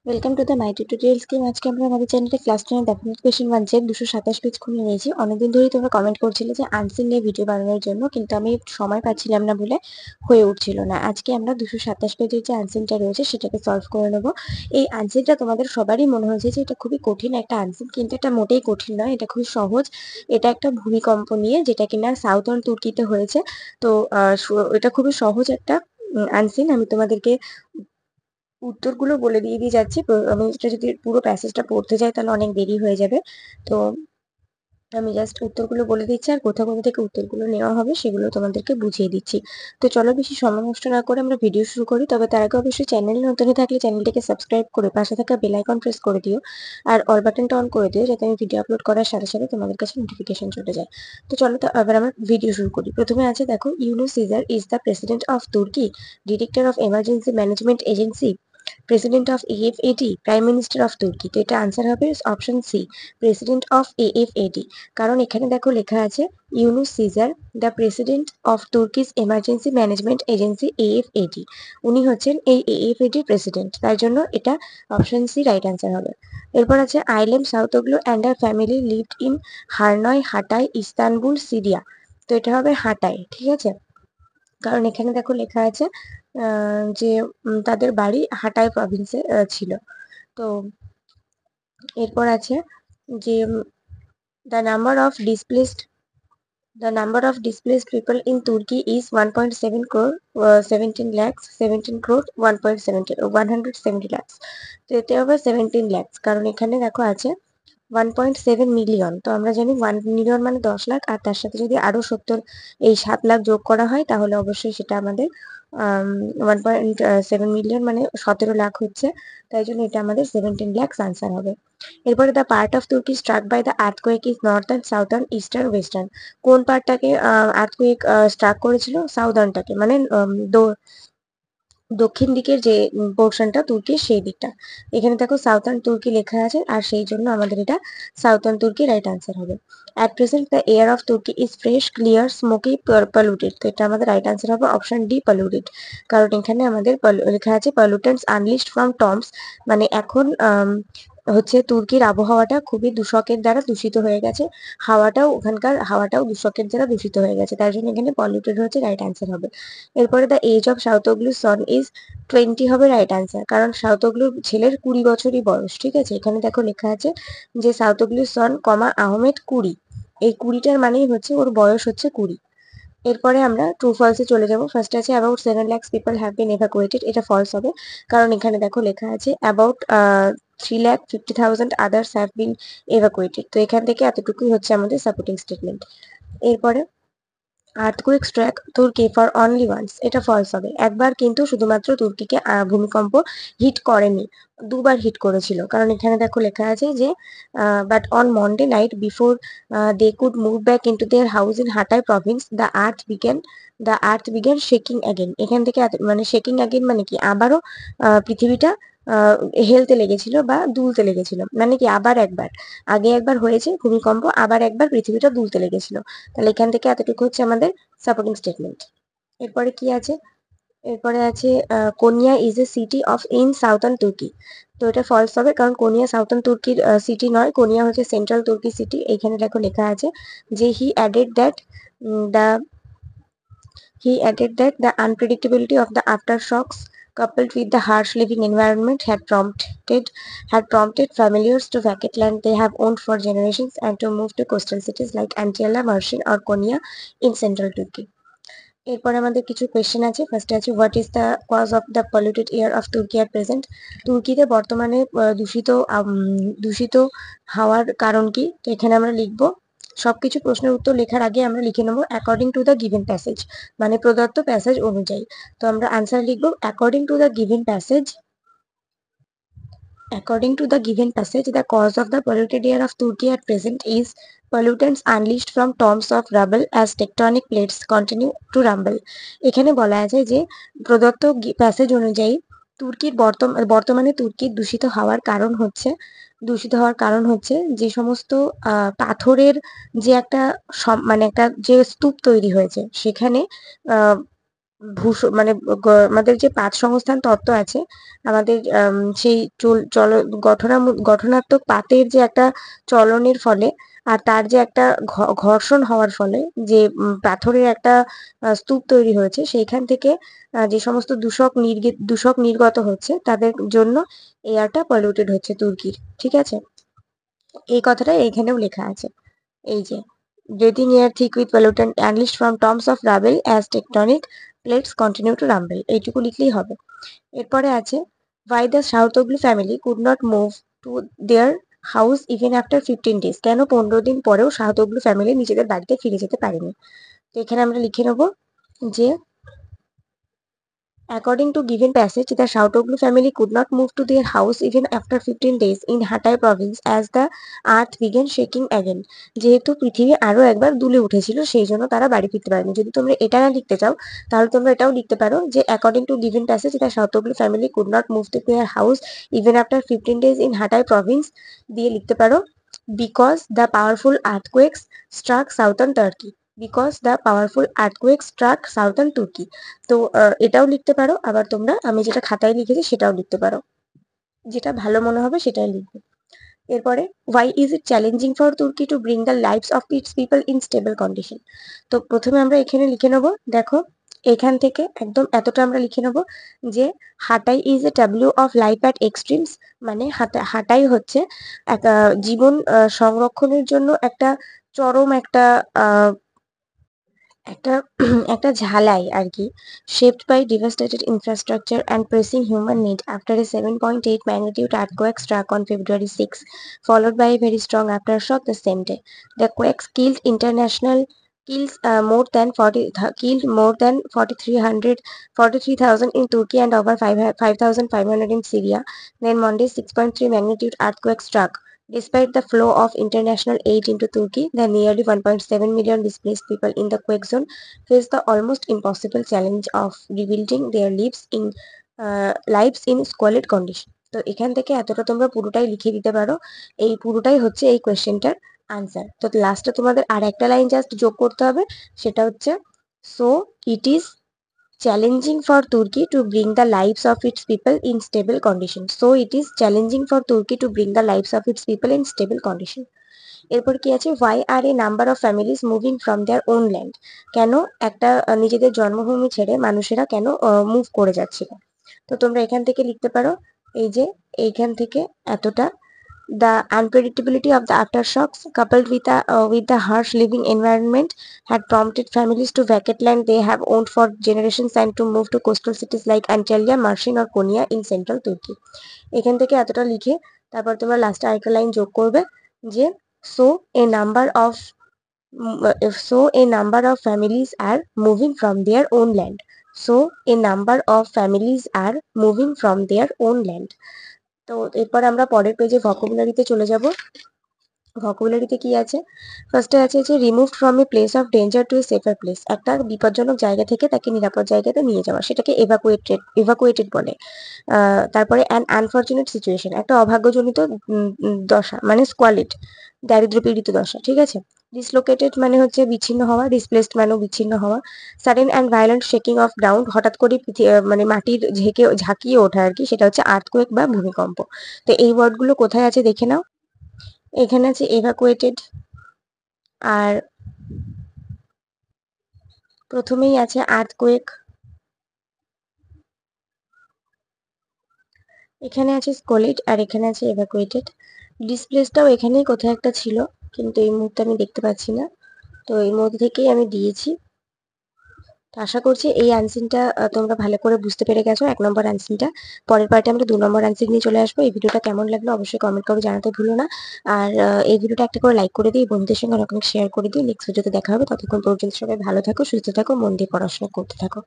Welcome to the my tutorial scheme. আজকে আমরা আমাদের চ্যানেলে ক্লাস 10 ডেফিনেট কোয়েশ্চেন 1 এর 227 পেজ খুলে নিয়েছি। অনেকদিন ধরেই তোমরা কমেন্ট করছিলে যে আনসার নিয়ে ভিডিও বানানোর জন্য, কিন্তু আমি সময় পাচ্ছিলাম না বলে হয়ে উঠছিল না। আজকে আমরা 227 পেজের যে আনসারটা রয়েছে সেটাকে সলভ করে নেব। এই আনসারটা তোমাদের সবারই মনে হয়েছে যে এটা খুবই কঠিন একটা আনসার, কিন্তু এটা মোটেই কঠিন নয়, এটা খুবই সহজ। এটা একটা ভূমিকম্প নিয়ে, যেটা কিনা সাউথার্ন তুর্কিতে হয়েছে। তো এটা খুবই সহজ একটা আনসার। আমি তোমাদেরকে উত্তরগুলো বলে দিয়ে যাচ্ছি। আমি এটা যদি পুরো প্যাসেজটা পড়তে যাই তাহলে অনেক দেরি হয়ে যাবে। তো আমি জাস্ট উত্তরগুলো বলে দিচ্ছি, আর কোথা কোথা থেকে উত্তরগুলো নেওয়া হবে সেগুলো তোমাদেরকে বুঝিয়ে দিচ্ছি। তো চলো বেশি সময় নষ্ট না করে আমরা ভিডিও শুরু করি। তবে তার আগে অবশ্যই চ্যানেলে নতুন হয়ে থাকলে চ্যানেলটিকে সাবস্ক্রাইব করে পাশে থাকা বেল আইকন প্রেস করে দিও, আর অল বাটনটা অন করে দিও, যাতে আমি ভিডিও আপলোড করার সাথে সাথে তোমাদের কাছে নোটিফিকেশন চলে যায়। তো চলো তো এবার আমরা ভিডিও শুরু করি। প্রথমে আছে দেখো, Yunus Sezer is the president of Turkey, director of emergency management agency, president of AFAD, prime minister of Turkey. তো এটা আনসার হবে option C, president of AFAD. কারণ এখানে দেখো লেখা আছে Yunus Sezer the president of Turkey's emergency management agency AFAD. উনি হচ্ছেন এই এএফএডির প্রেসিডেন্ট, তাই জন্য এটা অপশন সি রাইট অ্যান্সার হবে। এরপর আছে Eylem Sautoglu and her family lived in Harnoy, Hatay, Istanbul, Syria. তো এটা হবে হাটাই, ঠিক আছে। কারণ এখানে দেখো লেখা আছে যে তাদের বাড়ি হাটাই প্রভিন্সে ছিল। তো এরপর আছে যে the number of displaced The number of displaced people in Turkey is 1.7 crore, 17 lakhs, 17 crore, 170 lakhs. তো এতে হবে 17 lakhs, কারণ এখানে দেখো আছে 1.7 মিলিয়ন। তো আমরা জানি 1 মিলিয়ন মানে 10 লাখ, আর তার সাথে যদি আরো 7 লাখ যোগ করা হয় তাহলে অবশ্যই সেটা আমাদের 1.7 মিলিয়ন মানে 17 লাখ হচ্ছে। তাই জন্য এটা আমাদের 17 lakhs আনসার হবে। এরপরে the part of Turkey struck by the earthquake is northern, southern, eastern, western. কোন পার্টটাকে আর্থকোয়েক স্ট্রাক করেছিল? সাউদার্নটাকে, মানে দক্ষিণ দিকের যে পোর্শনটা তুর্কির সেই দিকটা। এখানে দেখো সাউথার্ন তুর্কি লেখা আছে, আর সেই জন্য আমাদের এটা সাউথার্ন তুর্কি রাইট আনসার হবে। At present the air of Turkey is fresh, clear, smoky, polluted. তো এটা আমাদের রাইট আনসার হবে অপশন ডি, পলিউটেড। কারণ এখানে আমাদের লেখা আছে পলিউটেন্টস আনলিশড ফ্রম টমস, মানে এখন হচ্ছে তুর্কির আবহাওয়াটা খুবই দূষকের দ্বারা দূষিত হয়ে গেছে। ওখানকার হাওয়াটাও দূষকের দ্বারা দূষিত হয়ে গেছে, তাই জন্য এখানে পলিউটেড হচ্ছে রাইট আনসার হবে। এরপরে the age of Sautoglu son is 20 হবে রাইট আনসার, কারণ সাউথোগ্লুর ছেলের 20 বছরই বয়স, ঠিক আছে। এখানে দেখো লেখা আছে যে সাউথোগ্লু সন কমা আহমেদ 20, এই 20টার মানেই হচ্ছে ওর বয়স হচ্ছে 20। এরপরে আমরা ট্রু ফলসে চলে যাব। ফার্স্ট আছে about 7 lakhs people have been evacuated, এটা ফলস হবে, কারণ এখানে দেখো লেখা আছে about 3,50,000 others have been evacuated. তো এখান থেকে এতটুকুই হচ্ছে আমাদের সাপোর্টিং স্টেটমেন্ট। এরপরে earthquake struck Turkey for only once, এটা ফলস হবে। একবার কিন্তু শুধুমাত্র তুর্কিকে ভূমিকম্প হিট করেনি, দুবার হিট করেছিল, কারণ এখানে দেখো লেখা আছে যে but on Monday night before they could move back into their house in Hatay province the earth began shaking again. এখান থেকে মানে শেকিং অ্যাগেন মানে কি, আবারও পৃথিবীটা হেলতে লেগেছিল বা দুলতে লেগেছিল, মানে কি আবার একবার, আগে একবার হয়েছে ভূমিকম্প, আবার একবার পৃথিবীটা দুলতে লেগেছিল। তাহলে এখান থেকে এতটুকু হচ্ছে আমাদের সাপোর্টিং স্টেটমেন্ট। এরপরে কি আছে? এরপরে আছে Konya is a city of in southern Turkey. তো এটা ফলস হবে, কারণ কোনিয়া সাউথার্ন তুর্কির সিটি নয়, কোনিয়া হচ্ছে সেন্ট্রাল তুর্কি সিটি। এইখানে দেখো লেখা আছে যে the He added that the unpredictability of the aftershocks, coupled with the harsh living environment, had prompted families to vacate land they have owned for generations and to move to coastal cities like Antalya, Mersin, or Konya in central Turkey. এরপর আমাদের কিছু question আছে। ফার্স্টে আছে what is the cause of the polluted air of Turkey at present. তুর্কিতে বর্তমানে দূষিত হাওয়ার কারণ কি? তো এখানে আমরা লিখবো, সবকিছু প্রশ্নের উত্তর লেখার আগে আমরা লিখে নেবো according to the given passage, মানে প্রদত্ত প্যাসেজ অনুযায়ী। তো আমরা আনসার লিখবো according to the given passage. According to the given passage, the cause of the polluted air of Turkey at present is pollutants unleashed from tombs of rubble as tectonic plates continue to rumble. এখানে বলা আছে যে প্রদত্ত passage অনুযায়ী বর্তমানে তুর্কির দূষিত হওয়ার কারণ হচ্ছে যে সমস্ত পাথরের যে একটা মানে একটা যে স্তূপ তৈরি হয়েছে সেখানে মানে আমাদের যে পাত সংস্থান তত্ত্ব আছে, আমাদের সেই গঠনাত্মক পাতের যে একটা চলনের ফলে আর তার যে একটা ঘর্ষণ হওয়ার ফলে যে পাথরের একটা স্তূপ তৈরি হয়েছে, সেইখান থেকে যে সমস্ত দূষক নির্গত হচ্ছে তাদের জন্য এয়ারটা পলিউটেড হচ্ছে তুর্কির। ঠিক আছে, এই কথাটা এইখানেও লেখা আছে। এই যে breathing air thick with pollutant unleashed from tombs of rubble as tectonic plates continue to rumble, এইটুকু লিখলেই হবে। এরপরে আছে why the Sautoglu family could not move to their house even after 15 days, কেন 15 দিন পরেও শাহতগলু ফ্যামিলি নিজেদের বাড়িতে ফিরে যেতে পারেনি। তো এখানে আমরা লিখে নেব যে according to given passage, the Sautoglu family could not move to their house even after 15 days in Hatay province as the earth began shaking again. যেহেতু পৃথিবী আরো একবার দুলে উঠেছিল সেই জন্য তারা বাড়ি ফিরতে পারেনি। যদি তোমরা এটা না লিখতে চাও তাহলে তোমরা এটাও লিখতে পারো যে according to given passage, the Sautoglu family could not move to their house even after 15 days in Hatay province দিয়ে লিখতে পারো because the powerful earthquakes struck southern Turkey. Because the powerful earthquake struck southern Turkey. তো এটাও লিখতে পারো, আবার তোমরা আমি যেটা খাতায় লিখেছি সেটাও লিখতে পারো, যেটা ভালো মনে হবে সেটাই লিখবে। এরপরে why is it challenging for Turkey to bring the lives of its people in stable condition. তো প্রথমে আমরা এখানে লিখে নেবো, দেখো এখান থেকে একদম এতটা আমরা লিখে নেবো যে Hatay is a tableau of life at extremes, মানে হাটাই হচ্ছে একটা জীবন সংরক্ষণের জন্য একটা চরম একটা একটা একটা ঝালাই আর কি, shaped by devastated infrastructure and pressing human need after a 7.8 magnitude earthquake struck on February 6, followed by a very strong aftershock the same day. The quakes killed more than 43,000 in Turkey and over 5,500 in Syria. Then Monday's 6.3 magnitude earthquake struck. Despite the flow of international aid into Turkey, the nearly 1.7 million displaced people in the quake zone face the almost impossible challenge of rebuilding their lives in squalid condition. তো এখান থেকে এতটা তোমরা পুরোটাই লিখে দিতে পারো, এই পুরোটাই হচ্ছে এই কোয়েশ্চেনটার আনসার। তো লাস্টে তোমাদের আর একটা লাইন জাস্ট যোগ করতে হবে, সেটা হচ্ছে so it is challenging for Turkey to bring the lives of its people in stable condition. So it is challenging for Turkey to bring the lives of its people in stable condition. এরপর কি আছে, why are a number of families moving from their own land, কেন একটা নিজেদের জন্মভূমি ছেড়ে মানুষেরা কেন মুভ করে যাচ্ছিল। তো তোমরা এখান থেকে লিখতে পারো এই যে এইখান থেকে এতটা, the unpredictability of the aftershocks, coupled with the harsh living environment, had prompted families to vacate land they have owned for generations and to move to coastal cities like Antalya, Mersin or Konya in central Turkey. এখান থেকে এতটা লিখে তারপর তোমরা লাস্টে আরেকটা line যোগ করবে যে so a number of families are moving from their own land. So a number of families are moving from their own land. তো এরপর আমরা পরের পেজে ভোকাবুলারিতে চলে যাব। ভোকাবুলারিতে কি আছে, ফার্স্টে আছে যে removed from a place of danger to a safer place, একটা বিপজ্জনক জায়গা থেকে তাকে নিরাপদ জায়গাতে নিয়ে যাওয়া, সেটাকে এভাকুয়েটেড বলে। তারপরে অ্যান আনফরচুনেট সিচুয়েশন, একটা অভাগ্যজনিত দশা, মানে স্কোয়ালিড, দারিদ্র্যপীড়িত দশা। ঠিক আছে, ডিসলোকেটেড মানে হচ্ছে বিচ্ছিন্ন হওয়া, ডিসপ্লেসড মানেও বিচ্ছিন্ন হওয়া, sudden and violent shaking of ground, হঠাৎ করে মানে মাটির ঝাঁকিয়ে ওঠা আর কি, সেটা হচ্ছে আর্থকুয়েক বা ভূমিকম্প। তো এই ওয়ার্ডগুলো কোথায় আছে দেখে নাও, এখানে আছে এভাকুয়েটেড, আর প্রথমেই আছে আর্থকুয়েক, এখানে আছে স্কোলিড, আর এখানে আছে এভাকুয়েটেড। ডিসপ্লেসটাও এখানেই কোথায় একটা ছিল, কিন্তু এই মুহূর্তে আমি দেখতে পাচ্ছি না, তো এর মধ্যে থেকেই আমি দিয়েছি। তো আশা করছি এই আনসারটা তোমরা ভালো করে বুঝতে পেরে গেছো, 1 নম্বর আনসারটা। পরের পার্টে আমরা 2 নম্বর আনসার নিয়ে চলে আসবো। এই ভিডিওটা কেমন লাগলো অবশ্যই কমেন্ট করে জানাতে ভুলো না, আর এই ভিডিওটা একটা করে লাইক করে দিই, বন্ধুদের সঙ্গে অনেক শেয়ার করে দিই। নেক্সট ভিডিওতে দেখা হবে, ততক্ষণ পর্যন্ত সবাই ভালো থাকো, সুস্থ থাকো, মন দিয়ে পড়াশোনা করতে থাকো।